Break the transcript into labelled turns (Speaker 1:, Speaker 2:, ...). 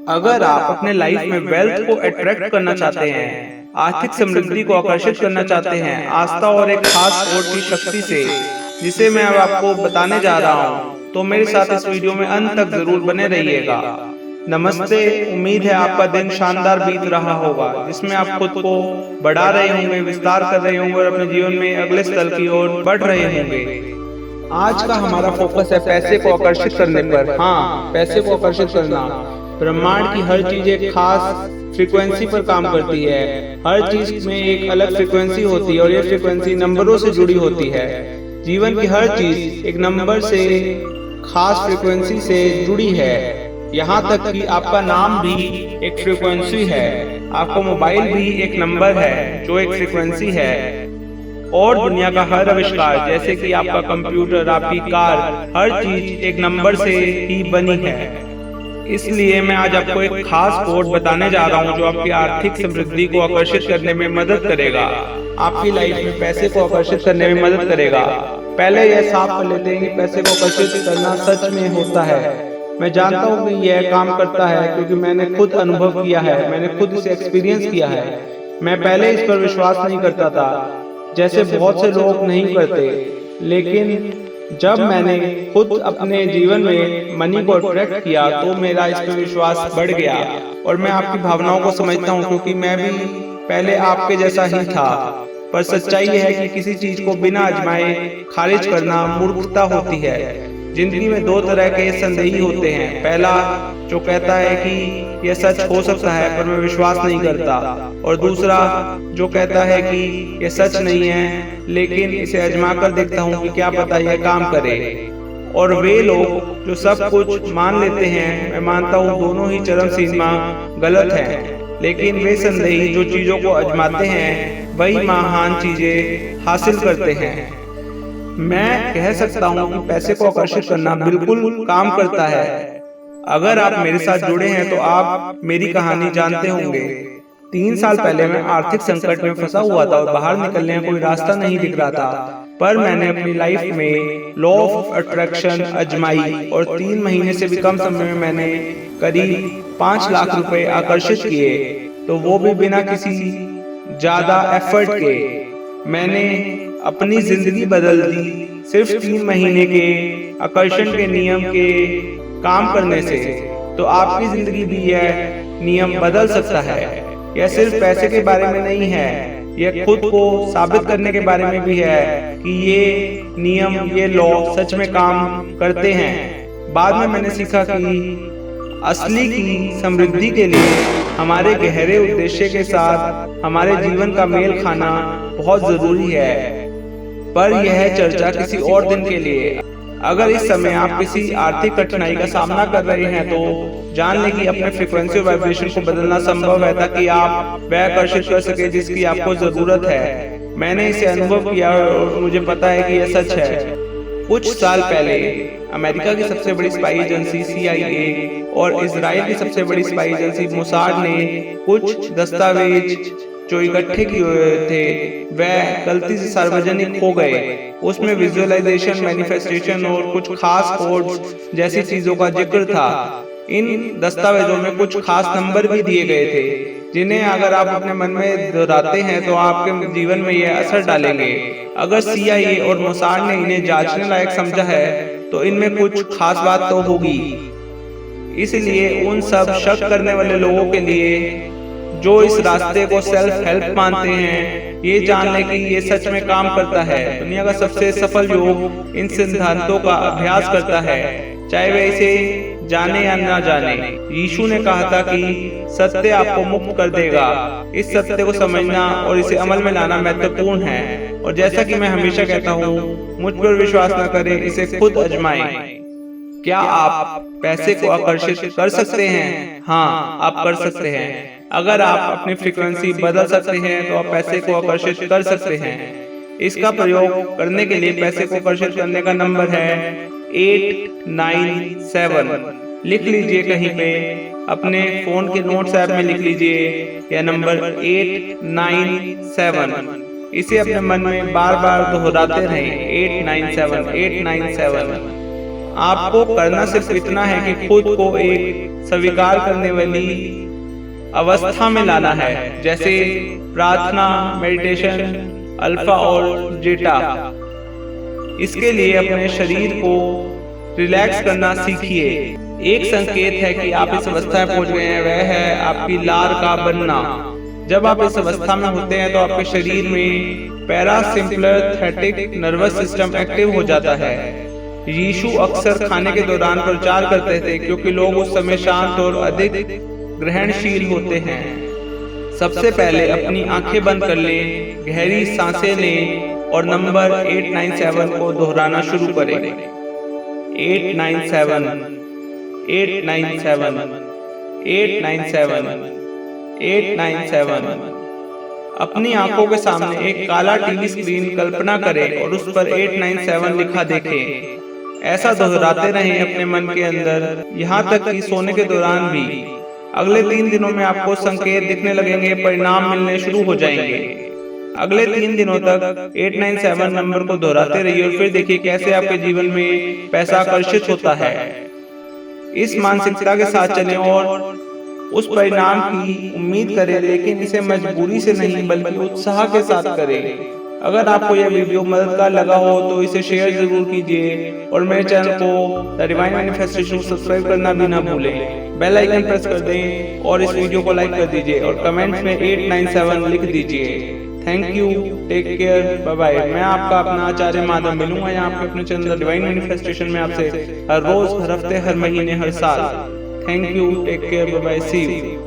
Speaker 1: अगर आप अपने लाइफ में वेल्थ को अट्रैक्ट करना चाहते हैं, आर्थिक समृद्धि को आकर्षित करना चाहते हैं, आस्था और एक खास कोड की शक्ति से, जिसे मैं अब आपको बताने जा रहा हूँ, तो मेरे साथ इस वीडियो में अंत तक जरूर बने रहिएगा। नमस्ते, उम्मीद है आपका दिन शानदार बीत रहा होगा, जिसमें आप खुद को बढ़ा रहे होंगे, विस्तार कर रहे होंगे और अपने जीवन में अगले स्तर की ओर बढ़ रहे होंगे। आज का हमारा फोकस है पैसे को आकर्षित करने पर। हाँ, पैसे को आकर्षित करना। ब्रह्मांड की हर चीज एक खास फ्रीक्वेंसी पर काम करती है। हर चीज में एक अलग फ्रीक्वेंसी होती है और ये फ्रीक्वेंसी नंबरों से जुड़ी होती है। जीवन की हर चीज एक नंबर से, खास फ्रीक्वेंसी से जुड़ी है। यहाँ तक कि आपका नाम भी एक फ्रीक्वेंसी है, आपका मोबाइल भी एक नंबर है जो एक फ्रीक्वेंसी है, और दुनिया का हर आविष्कार जैसे कि आपका कंप्यूटर, आपकी कार, हर चीज एक नंबर से ही बनी है। इसलिए मैं आज आपको एक खास कोड बताने जा रहा हूँ जो आपकी आर्थिक समृद्धि को आकर्षित करने में मदद करेगा, आपकी लाइफ में पैसे को आकर्षित करने में मदद करेगा। पहले यह साफ कर लेते हैं कि पैसे को आकर्षित करना सच में होता है। मैं जानता हूँ कि यह काम करता है क्योंकि मैंने खुद अनुभव किया है, मैंने खुद इसे एक्सपीरियंस किया है। मैं पहले इस पर विश्वास नहीं करता था, जैसे बहुत से लोग नहीं करते, लेकिन जब मैंने खुद अपने जीवन में मनी को अट्रैक्ट किया तो मेरा इस पर विश्वास बढ़ गया। और मैं आपकी भावनाओं को समझता हूँ क्योंकि मैं भी पहले आपके जैसा ही था। पर सच्चाई है कि किसी चीज को बिना आजमाए खारिज करना मूर्खता होती है। जिंदगी में दो तरह के संदेही होते हैं। पहला जो कहता है कि यह सच हो सकता है पर मैं विश्वास नहीं करता, और दूसरा जो कहता है कि यह सच नहीं है लेकिन इसे आजमा कर देखता हूँ कि क्या पता यह काम करे। और वे लोग जो सब कुछ मान लेते हैं, मैं मानता हूँ दोनों ही चरम सीमा गलत है, लेकिन वे संदेही जो चीजों को आजमाते हैं वही महान चीजें हासिल करते हैं। मैं कह सकता हूँ कि पैसे को आकर्षित करना बिल्कुल काम करता है। अगर आप मेरे साथ जुड़े हैं तो आप मेरी कहानी जानते होंगे। 3 साल पहले मैं आर्थिक संकट में फंसा हुआ था और बाहर निकलने का कोई रास्ता नहीं दिख रहा था। पर मैंने अपनी लाइफ में लॉ ऑफ अट्रैक्शन आजमाई और 3 महीने से भी कम समय में मैंने करीब 5 लाख रुपए आकर्षित किए, तो वो भी बिना किसी ज्यादा एफर्ट के। मैंने अपनी जिंदगी बदल दी सिर्फ 3 महीने के आकर्षण के नियम के काम करने से। तो आपकी जिंदगी भी यह नियम बदल सकता है। यह सिर्फ पैसे के बारे में नहीं है, यह खुद को साबित करने के बारे में भी है कि ये नियम, ये लॉ सच में काम करते हैं। बाद में मैंने सीखा कि असली की समृद्धि के लिए हमारे गहरे उद्देश्य के साथ हमारे जीवन का मेल खाना बहुत जरूरी है। पर यह चर्चा किसी और दिन के लिए। अगर इस समय आप किसी आर्थिक कठिनाई का सामना कर रहे हैं तो जान लें कि अपने फ्रीक्वेंसी और वाइब्रेशन को बदलना संभव है ताकि आप वह आकर्षित कर सके जिसकी आपको जरूरत है। मैंने इसे अनुभव किया और मुझे पता है कि यह सच है। कुछ साल पहले अमेरिका की सबसे बड़ी स्पाई एजेंसी CIA और इजराइल की सबसे बड़ी स्पाई एजेंसी मोसाद ने कुछ दस्तावेज जो इकट्ठे किए हुए थे वह गलती से सार्वजनिक हो गए। उसमें विजुअलाइजेशन, मैनिफेस्टेशन और कुछ खास कोड्स जैसी चीजों का जिक्र था। इन दस्तावेजों में कुछ खास नंबर भी दिए गए थे जिन्हें अगर आप अपने मन में दोहराते हैं तो आपके जीवन में यह असर डालेंगे। अगर CIA और मोसाद ने इन्हें जांचने लायक समझा है तो इनमें कुछ खास बात तो होगी। इसलिए उन सब शक करने वाले लोगों के लिए जो इस रास्ते को सेल्फ हेल्प मानते हैं, ये जान ले कि ये सच में काम करता है। दुनिया का सबसे सफल योग इन सिद्धांतों का अभ्यास करता है, चाहे वे इसे जाने या ना जाने। यीशु ने कहा था कि सत्य आपको मुक्त कर देगा। इस सत्य को समझना और इसे अमल में लाना महत्वपूर्ण है। और जैसा कि मैं हमेशा कहता हूँ, मुझ पर विश्वास न करें, इसे खुद आजमाएं। क्या आप पैसे को आकर्षित कर सकते हैं? हाँ, आप कर सकते हैं। अगर आप अपनी फ्रीक्वेंसी बदल सकते हैं तो आप पैसे को आकर्षित कर सकते हैं। इसका प्रयोग करने के लिए पैसे को आकर्षित करने का नंबर है 897। लिख लीजिए कहीं पे, अपने फोन के नोट्स ऐप में लिख लीजिए यह नंबर 897। इसे अपने मन में बार बार दोहराते रहें, 897 897। आपको करना सिर्फ इतना है कि खुद को एक स्वीकार करने वाली अवस्था में लाना है, जैसे प्रार्थना, मेडिटेशन, अल्फा और जेटा। इसके लिए अपने शरीर को रिलैक्स करना सीखिए। एक संकेत है कि आप इस अवस्था में पहुंच गए हैं, वह है आपकी लार का बनना। जब आप इस अवस्था में होते हैं तो आपके शरीर में पैरासिम्पैथेटिक नर्वस सिस्टम एक्टिव हो जाता है। यीशु अक्सर खाने के दौरान प्रचार करते थे क्योंकि लोग उस समय शांत और अधिक ग्रहणशील होते हैं। सबसे पहले अपनी आंखें बंद कर लें, गहरी सांसें लें और नंबर 897 को दोहराना शुरू करें। 897, 897, 897, 897। अपनी आंखों के सामने एक काला टीवी स्क्रीन कल्पना करें और उस पर 897 लिखा देखें। ऐसा दोहराते रहें अपने मन के अंदर, यहाँ तक कि सोने के दौरान भी। अगले 3 दिनों में आपको संकेत दिखने लगेंगे, परिणाम मिलने शुरू हो जाएंगे। अगले 3 दिनों तक 897 नंबर को दोहराते रहिए और फिर देखिए कैसे आपके जीवन में पैसा आकर्षित होता है। इस मानसिकता के साथ चलें और उस परिणाम की उम्मीद करें, लेकिन इसे मजबूरी से नहीं बल्कि उत्साह के साथ करें। अगर आपको यह वीडियो मददगार लगा हो तो इसे शेयर जरूर कीजिए और मेरे चैनल को द डिवाइन मैनिफेस्टेशन सब्सक्राइब करना भी ना भूलें। बेल आइकन प्रेस कर दें और इस वीडियो को लाइक कर दीजिए और कमेंट्स में 897 लिख दीजिए। Thank you, take care, bye bye. मैं आपका अपना आचार्य माधव मिलूंगा यहाँ पे अपने चैनल डिवाइन मैनिफेस्टेशन में आपसे हर रोज, हर हफ्ते, हर महीने, हर साल। Thank you, take care, bye bye, see you.